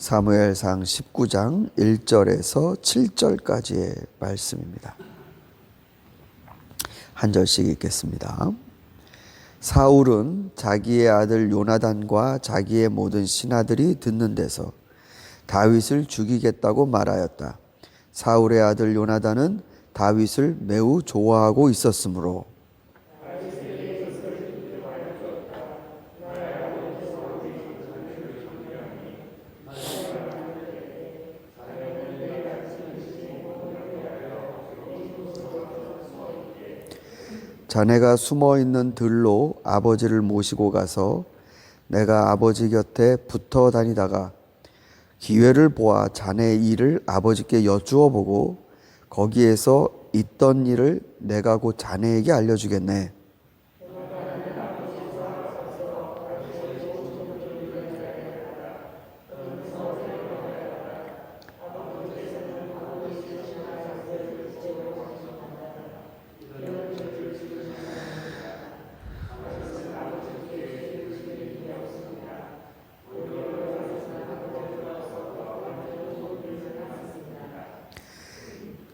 사무엘상 19장 1절에서 7절까지의 말씀입니다. 한 절씩 읽겠습니다. 사울은 자기의 아들 요나단과 자기의 모든 신하들이 듣는 데서 다윗을 죽이겠다고 말하였다. 사울의 아들 요나단은 다윗을 매우 좋아하고 있었으므로 자네가 숨어있는 들로 아버지를 모시고 가서 내가 아버지 곁에 붙어 다니다가 기회를 보아 자네의 일을 아버지께 여쭈어 보고 거기에서 있던 일을 내가 곧 자네에게 알려주겠네.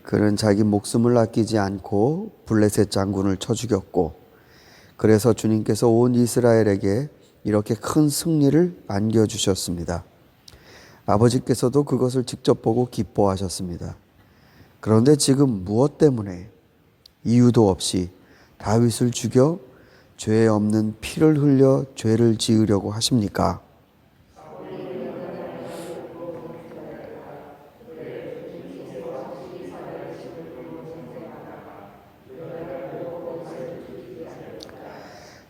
그는 자기 목숨을 아끼지 않고 블레셋 장군을 쳐 죽였고 그래서 주님께서 온 이스라엘에게 이렇게 큰 승리를 안겨주셨습니다. 아버지께서도 그것을 직접 보고 기뻐하셨습니다. 그런데 지금 무엇 때문에 이유도 없이 다윗을 죽여 죄 없는 피를 흘려 죄를 지으려고 하십니까?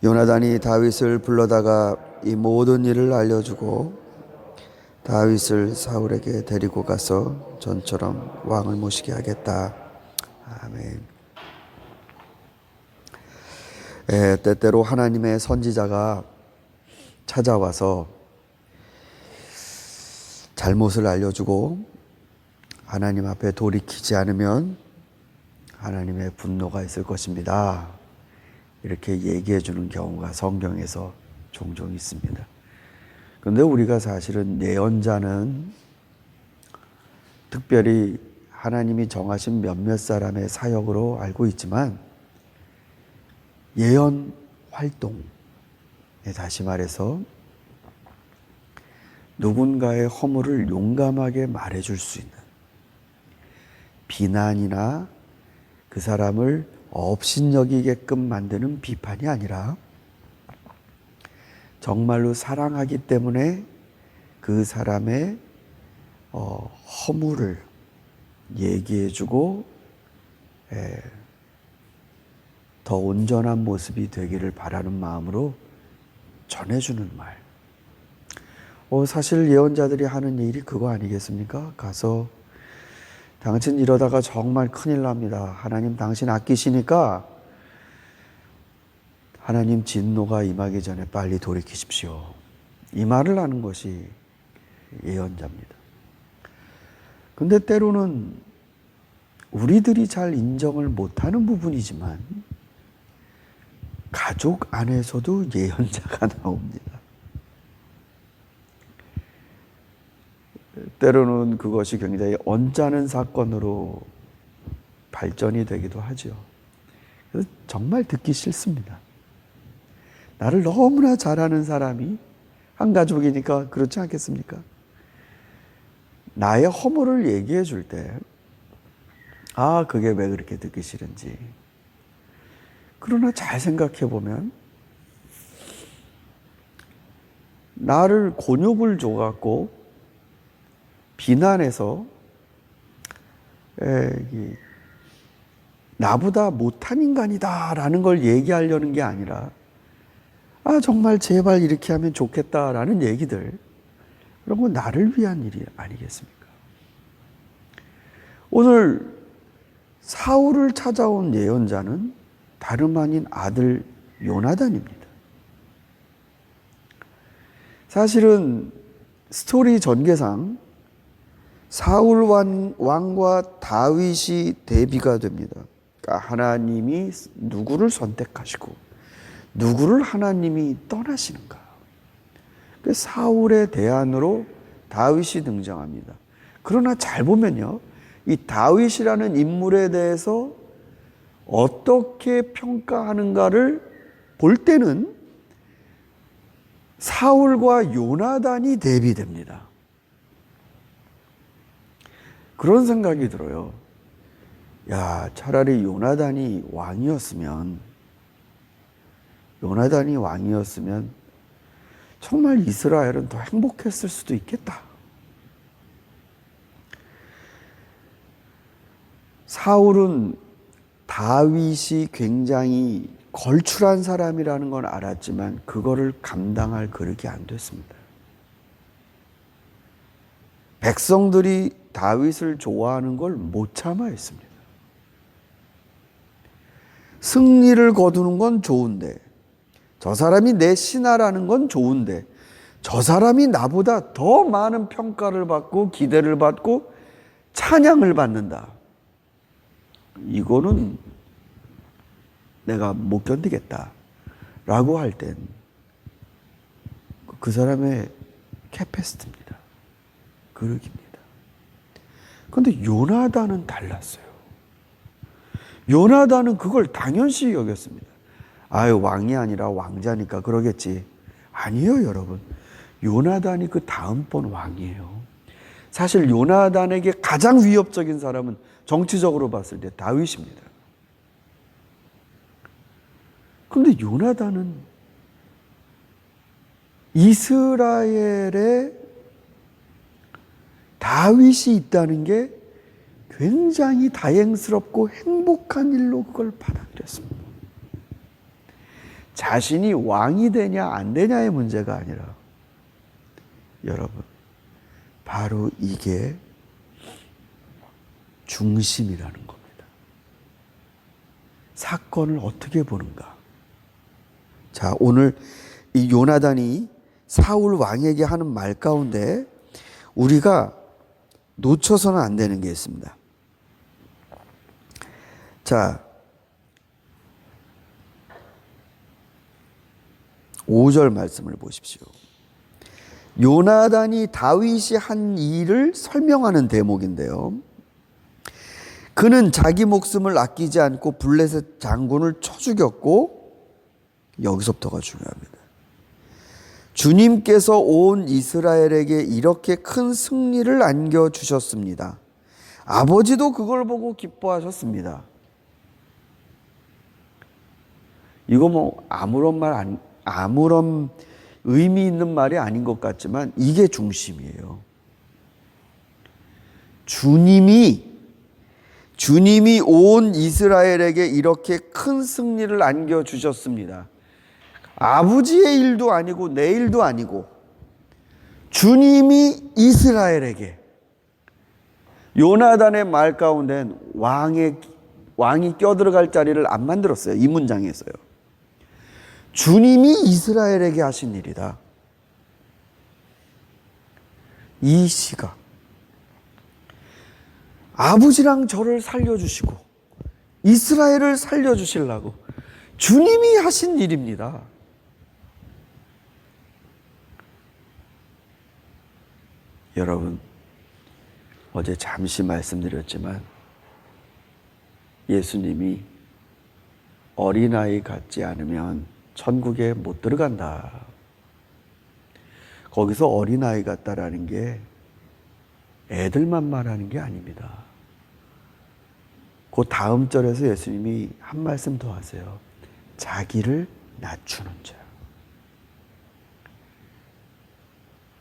요나단이 다윗을 불러다가 이 모든 일을 알려주고 다윗을 사울에게 데리고 가서 전처럼 왕을 모시게 하겠다. 아멘. 때때로 하나님의 선지자가 찾아와서 잘못을 알려주고 하나님 앞에 돌이키지 않으면 하나님의 분노가 있을 것입니다. 이렇게 얘기해 주는 경우가 성경에서 종종 있습니다. 그런데 우리가 사실은 예언자는 특별히 하나님이 정하신 몇몇 사람의 사역으로 알고 있지만 예언 활동에, 다시 말해서 누군가의 허물을 용감하게 말해줄 수 있는, 비난이나 그 사람을 업신여기게끔 만드는 비판이 아니라 정말로 사랑하기 때문에 그 사람의 허물을 얘기해주고 더 온전한 모습이 되기를 바라는 마음으로 전해주는 말. 사실 예언자들이 하는 일이 그거 아니겠습니까? 가서 당신 이러다가 정말 큰일 납니다. 하나님 당신 아끼시니까 하나님 진노가 임하기 전에 빨리 돌이키십시오. 이 말을 하는 것이 예언자입니다. 근데 때로는 우리들이 잘 인정을 못하는 부분이지만 가족 안에서도 예언자가 나옵니다. 때로는 그것이 굉장히 언짢은 사건으로 발전이 되기도 하죠. 그래서 정말 듣기 싫습니다. 나를 너무나 잘하는 사람이 한 가족이니까 그렇지 않겠습니까? 나의 허물을 얘기해 줄 때, 그게 왜 그렇게 듣기 싫은지. 그러나 잘 생각해 보면 나를 곤욕을 줘갖고 비난해서 나보다 못한 인간이다라는 걸 얘기하려는 게 아니라 정말 제발 이렇게 하면 좋겠다라는 얘기들, 그런 건 나를 위한 일이 아니겠습니까? 오늘 사울을 찾아온 예언자는 다름 아닌 아들 요나단입니다. 사실은 스토리 전개상 사울 왕과 다윗이 대비가 됩니다. 그러니까 하나님이 누구를 선택하시고 누구를 하나님이 떠나시는가. 사울의 대안으로 다윗이 등장합니다. 그러나 잘 보면요, 이 다윗이라는 인물에 대해서 어떻게 평가하는가를 볼 때는 사울과 요나단이 대비됩니다. 그런 생각이 들어요. 야, 차라리 요나단이 왕이었으면 정말 이스라엘은 더 행복했을 수도 있겠다. 사울은 다윗이 굉장히 걸출한 사람이라는 건 알았지만 그거를 감당할 그릇이 안 됐습니다. 백성들이 다윗을 좋아하는 걸 못 참아 했습니다. 승리를 거두는 건 좋은데, 저 사람이 내 신하라는 건 좋은데, 저 사람이 나보다 더 많은 평가를 받고 기대를 받고 찬양을 받는다. 이거는 내가 못 견디겠다 라고 할 땐 그 사람의 캐패시티입니다. 그릇입니다. 그런데 요나단은 달랐어요. 요나단은 그걸 당연시 여겼습니다. 아유, 왕이 아니라 왕자니까 그러겠지. 아니에요, 여러분. 요나단이 그 다음번 왕이에요. 사실 요나단에게 가장 위협적인 사람은 정치적으로 봤을 때 다윗입니다. 그런데 요나단은 이스라엘에 다윗이 있다는 게 굉장히 다행스럽고 행복한 일로 그걸 받아들였습니다. 자신이 왕이 되냐 안 되냐의 문제가 아니라, 여러분, 바로 이게 중심이라는 겁니다. 사건을 어떻게 보는가. 자, 오늘 이 요나단이 사울 왕에게 하는 말 가운데 우리가 놓쳐서는 안 되는 게 있습니다. 자, 5절 말씀을 보십시오. 요나단이 다윗이 한 일을 설명하는 대목인데요. 그는 자기 목숨을 아끼지 않고 블레셋 장군을 쳐 죽였고, 여기서부터가 중요합니다. 주님께서 온 이스라엘에게 이렇게 큰 승리를 안겨주셨습니다. 아버지도 그걸 보고 기뻐하셨습니다. 이거 뭐 아무런 의미 있는 말이 아닌 것 같지만 이게 중심이에요. 주님이 온 이스라엘에게 이렇게 큰 승리를 안겨주셨습니다. 아버지의 일도 아니고 내 일도 아니고 주님이 이스라엘에게, 요나단의 말 가운데는 왕이 껴들어갈 자리를 안 만들었어요. 이 문장에서요. 주님이 이스라엘에게 하신 일이다. 이 시가 아버지랑 저를 살려주시고 이스라엘을 살려주시려고 주님이 하신 일입니다. 여러분, 어제 잠시 말씀드렸지만 예수님이 어린아이 같지 않으면 천국에 못 들어간다. 거기서 어린아이 같다라는 게 애들만 말하는 게 아닙니다. 그 다음 절에서 예수님이 한 말씀 더 하세요. 자기를 낮추는 자.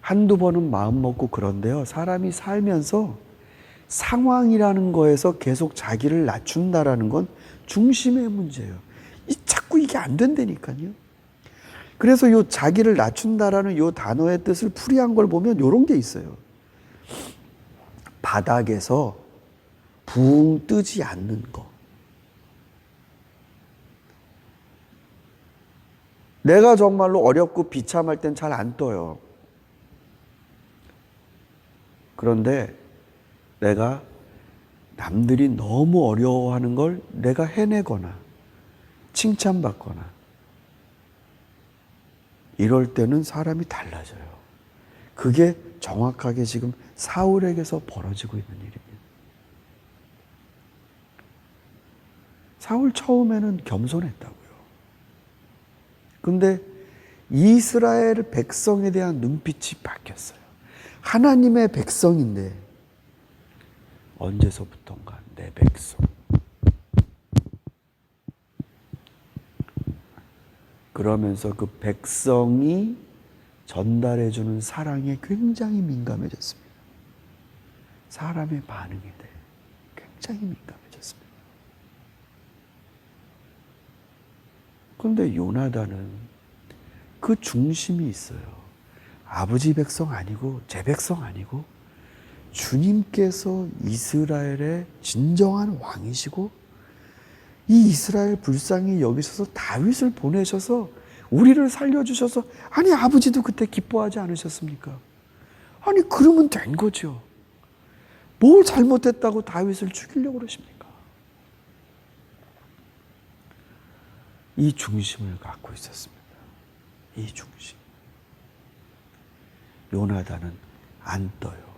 한두 번은 마음 먹고 그런데요, 사람이 살면서 상황이라는 거에서 계속 자기를 낮춘다라는 건 중심의 문제예요. 자꾸 이게 안 된다니까요. 그래서 요 자기를 낮춘다라는 요 단어의 뜻을 풀이한 걸 보면 요런 게 있어요. 바닥에서 붕 뜨지 않는 거. 내가 정말로 어렵고 비참할 땐 잘 안 떠요. 그런데 내가 남들이 너무 어려워하는 걸 내가 해내거나 칭찬받거나 이럴 때는 사람이 달라져요. 그게 정확하게 지금 사울에게서 벌어지고 있는 일입니다. 사울 처음에는 겸손했다고요. 근데 이스라엘 백성에 대한 눈빛이 바뀌었어요. 하나님의 백성인데 언제서부턴가 내 백성. 그러면서 그 백성이 전달해주는 사랑에 굉장히 민감해졌습니다. 사람의 반응에 대해 굉장히 민감해졌습니다. 그런데 요나단은 그 중심이 있어요. 아버지 백성 아니고 제 백성 아니고 주님께서 이스라엘의 진정한 왕이시고 이 이스라엘 불쌍히 여기셔서 다윗을 보내셔서 우리를 살려주셔서 아니 아버지도 그때 기뻐하지 않으셨습니까? 아니 그러면 된 거죠. 뭘 잘못했다고 다윗을 죽이려고 그러십니까? 이 중심을 갖고 있었습니다. 이 중심. 요나단은 안 떠요.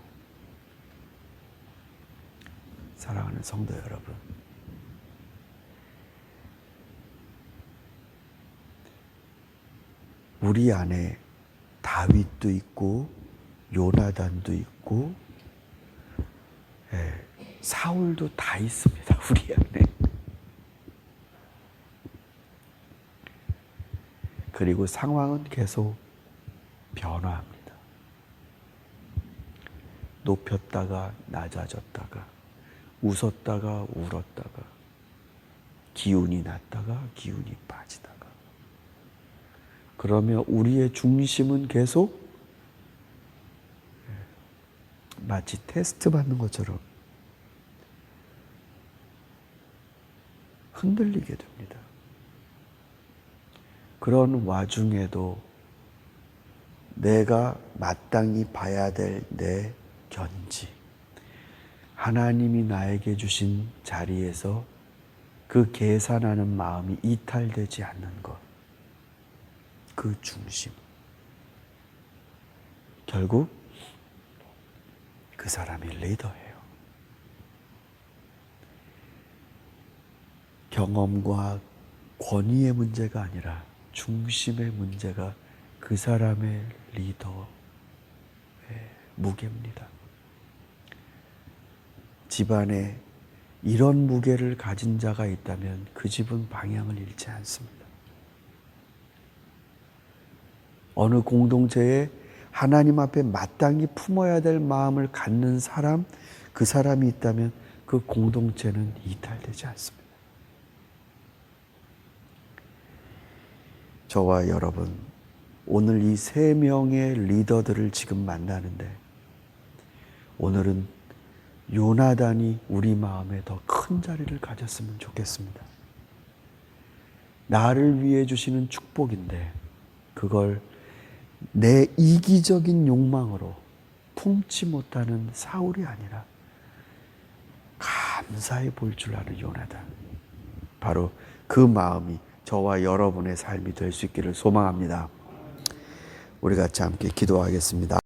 사랑하는 성도 여러분, 우리 안에 다윗도 있고 요나단도 있고 사울도 다 있습니다. 우리 안에. 그리고 상황은 계속 변화합니다. 높였다가 낮아졌다가 웃었다가 울었다가 기운이 났다가 기운이 빠지다가 그러면 우리의 중심은 계속 마치 테스트 받는 것처럼 흔들리게 됩니다. 그런 와중에도 내가 마땅히 봐야 될 내 견지, 하나님이 나에게 주신 자리에서 그 계산하는 마음이 이탈되지 않는 것, 그 중심. 결국 그 사람이 리더예요. 경험과 권위의 문제가 아니라 중심의 문제가 그 사람의 리더의 무게입니다. 집안에 이런 무게를 가진 자가 있다면 그 집은 방향을 잃지 않습니다. 어느 공동체에 하나님 앞에 마땅히 품어야 될 마음을 갖는 사람, 그 사람이 있다면 그 공동체는 이탈되지 않습니다. 저와 여러분, 오늘 이 3명의 리더들을 지금 만나는데 오늘은 요나단이 우리 마음에 더 큰 자리를 가졌으면 좋겠습니다. 나를 위해 주시는 축복인데 그걸 내 이기적인 욕망으로 품지 못하는 사울이 아니라 감사히 볼 줄 아는 요나단. 바로 그 마음이 저와 여러분의 삶이 될 수 있기를 소망합니다. 우리 같이 함께 기도하겠습니다.